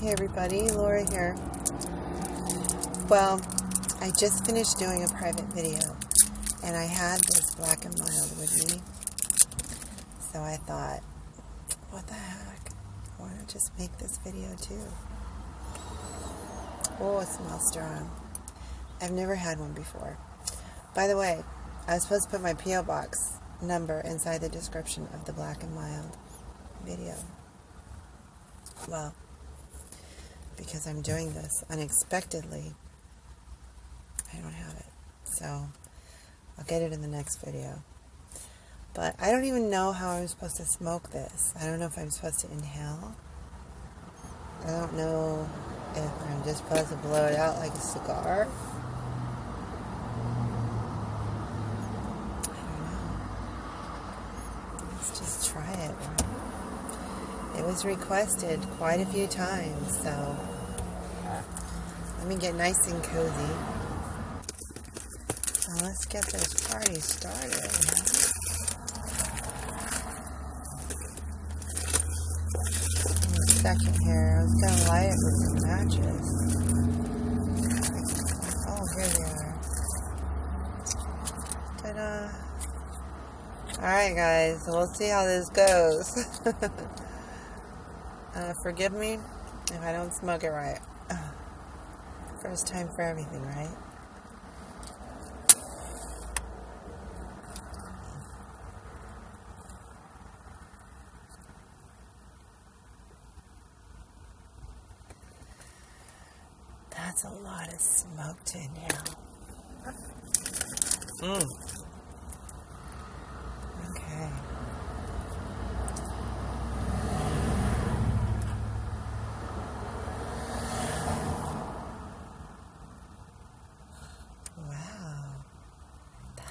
Hey everybody, Laura here. Well, I just finished doing a private video and I had this Black and Mild with me. So I thought, what the heck? Why not just make this video too? Oh, it smells strong. I've never had one before. By the way, I was supposed to put my P.O. Box number inside the description of the Black and Mild video. Well, because I'm doing this unexpectedly, I don't have it. So I'll get it in the next video. But I don't even know how I'm supposed to smoke this. I don't know if I'm supposed to inhale. I don't know if I'm just supposed to blow it out like a cigar. I don't know. Let's just try it, right? It was requested quite a few times, so let me get nice and cozy. So let's get this party started. In a second here, I was going to light it with some matches. Oh, here they are. Ta-da! Alright guys, so we'll see how this goes. Forgive me if I don't smoke it right. First time for everything, right? That's a lot of smoke to inhale. Okay.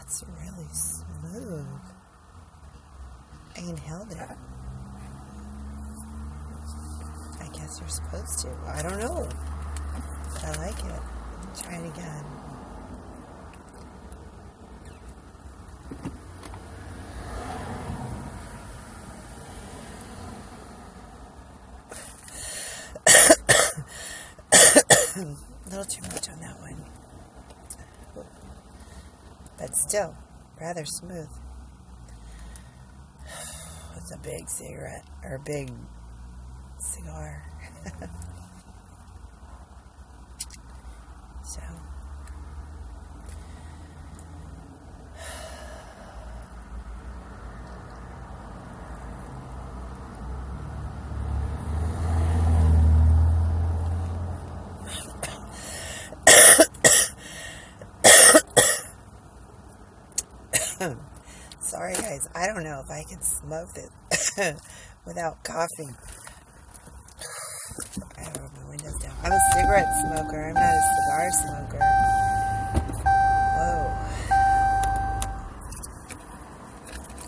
It's really smooth. I inhaled it. I guess you're supposed to. I don't know. But I like it. Let's try it again. A little too much on that one. But still, rather smooth. It's a big cigarette, or big cigar. So, sorry guys, I don't know if I can smoke this without coughing. I have my windows down. I'm a cigarette smoker. I'm not a cigar smoker. Whoa.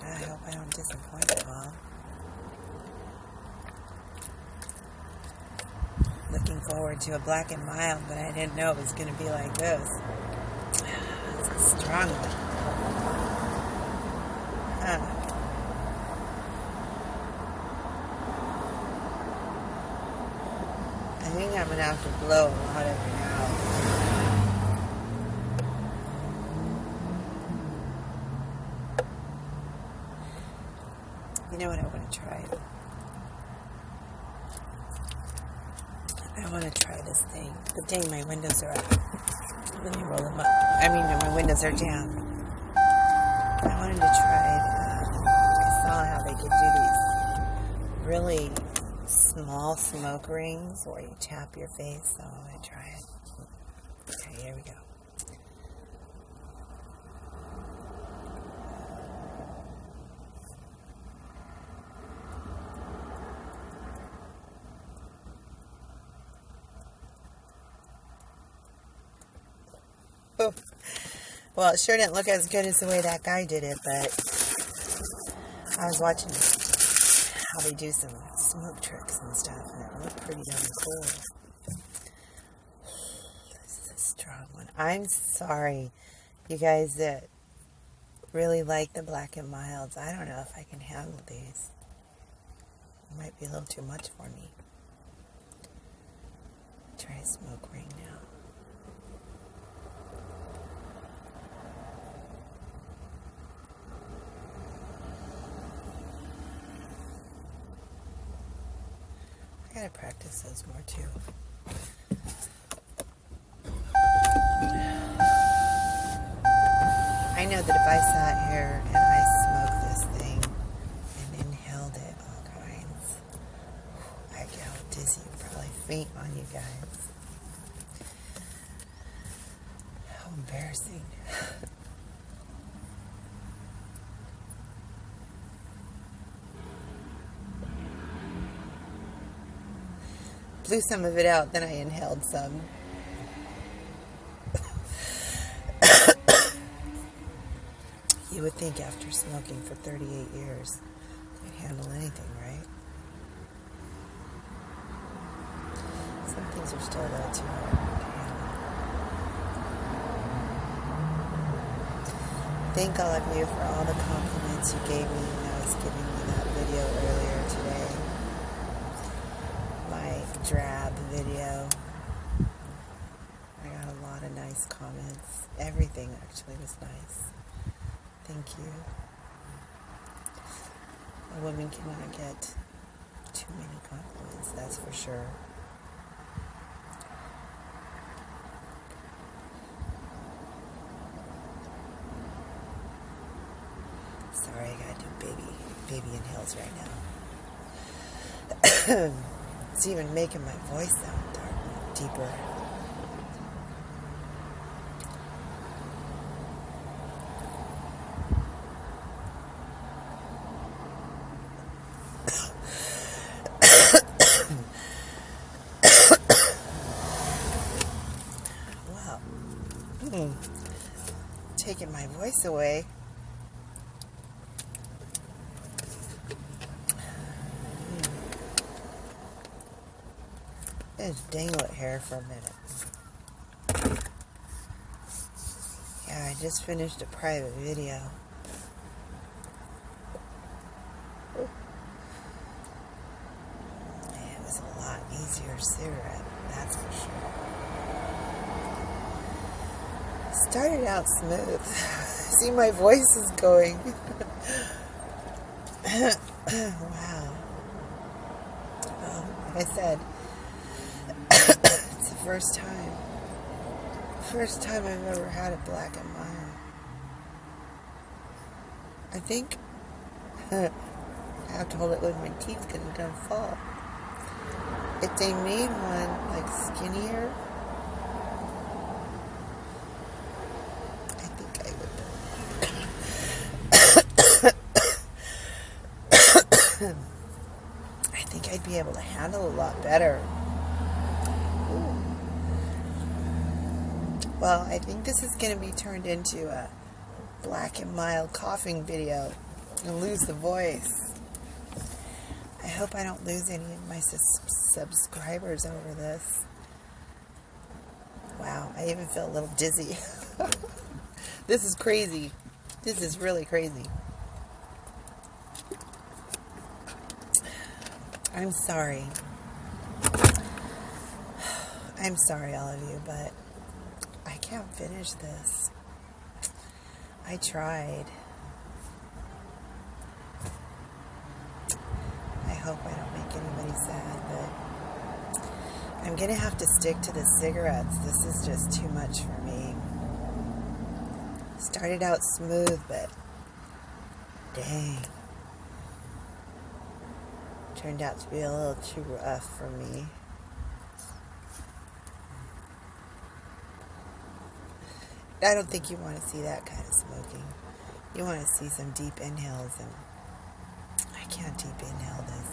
I hope I don't disappoint you all. Looking forward to a Black and Mild, but I didn't know it was going to be like this. It's a strong one. I think I'm going to have to blow a lot of it out. You know what I want to try? I want to try this thing. But dang, my windows are up. Let me roll them up. I mean, my windows are down. I wanted to try I saw how they could do these really small smoke rings where you tap your face, so I'm going to try it. Okay, here we go. Oh. Well, it sure didn't look as good as the way that guy did it, but I was watching how they do some smoke tricks and stuff, and it looked pretty damn cool. This is a strong one. I'm sorry, you guys that really like the Black and Milds. I don't know if I can handle these. It might be a little too much for me. try to smoke right now. I gotta practice those more too. I know that if I sat here and I smoked this thing and inhaled it all kinds, I'd get all dizzy and probably faint on you guys. How embarrassing. Blew some of it out, then I inhaled some. You would think after smoking for 38 years, you'd handle anything, right? Some things are still a little too hard to handle. Thank all of you for all the compliments you gave me when I was giving you that video earlier today. My drab video. I got a lot of nice comments. Everything actually was nice. Thank you. A woman cannot get too many compliments, that's for sure. Sorry, I gotta do baby inhales right now. It's even making my voice sound deeper. Taking my voice away. Just dangle it here for a minute. Yeah, I just finished a private video. It was a lot easier cigarette, that's for sure. Started out smooth. See, my voice is going. Wow. Well, like I said, it's the first time. First time I've ever had a black and mild. I think I have to hold it with my teeth because it's gonna fall. If they made one like skinnier, I think I'd be able to handle a lot better. Ooh. Well, I think this is going to be turned into a black and mild coughing video and lose the voice. I hope I don't lose any of my subscribers over this. Wow, I even feel a little dizzy. This is crazy. This is really crazy. I'm sorry. I'm sorry, all of you, but I can't finish this. I tried. I hope I don't make anybody sad, but I'm going to have to stick to the cigarettes. This is just too much for me. Started out smooth, but dang. Turned out to be a little too rough for me. I don't think you want to see that kind of smoking. You want to see some deep inhales, and I can't deep inhale this.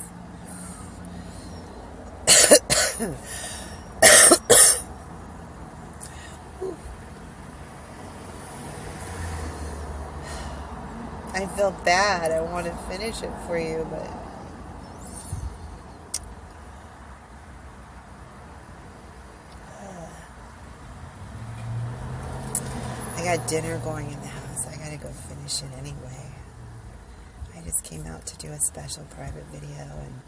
I feel bad. I want to finish it for you, but I got dinner going in the house. I gotta go finish it anyway. I just came out to do a special private video, and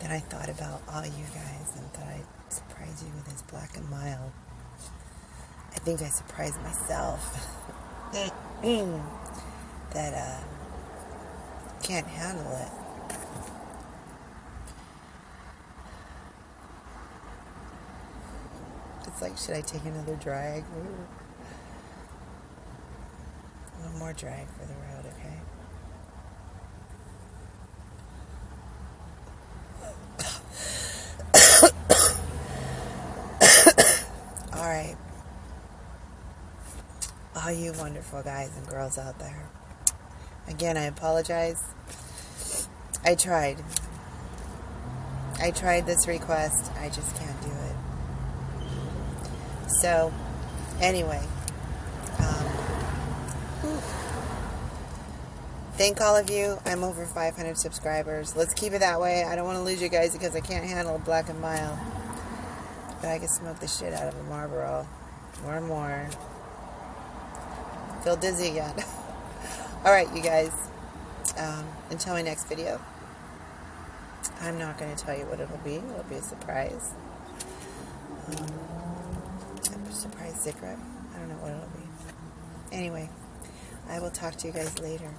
Then I thought about all you guys and thought I'd surprise you with this Black and Mild. I think I surprised myself. That can't handle it. It's like, should I take another drag? Ooh. One more drag for the road, okay? Alright. All you wonderful guys and girls out there. Again, I apologize. I tried this request. I just can't do it. So, anyway. Thank all of you. I'm over 500 subscribers. Let's keep it that way. I don't want to lose you guys because I can't handle Black and Mild. But I can smoke the shit out of a Marlboro. More and more. Feel dizzy again. Alright, you guys. Until my next video. I'm not going to tell you what it'll be. It'll be a surprise. A surprise secret. I don't know what it'll be. Anyway, I will talk to you guys later.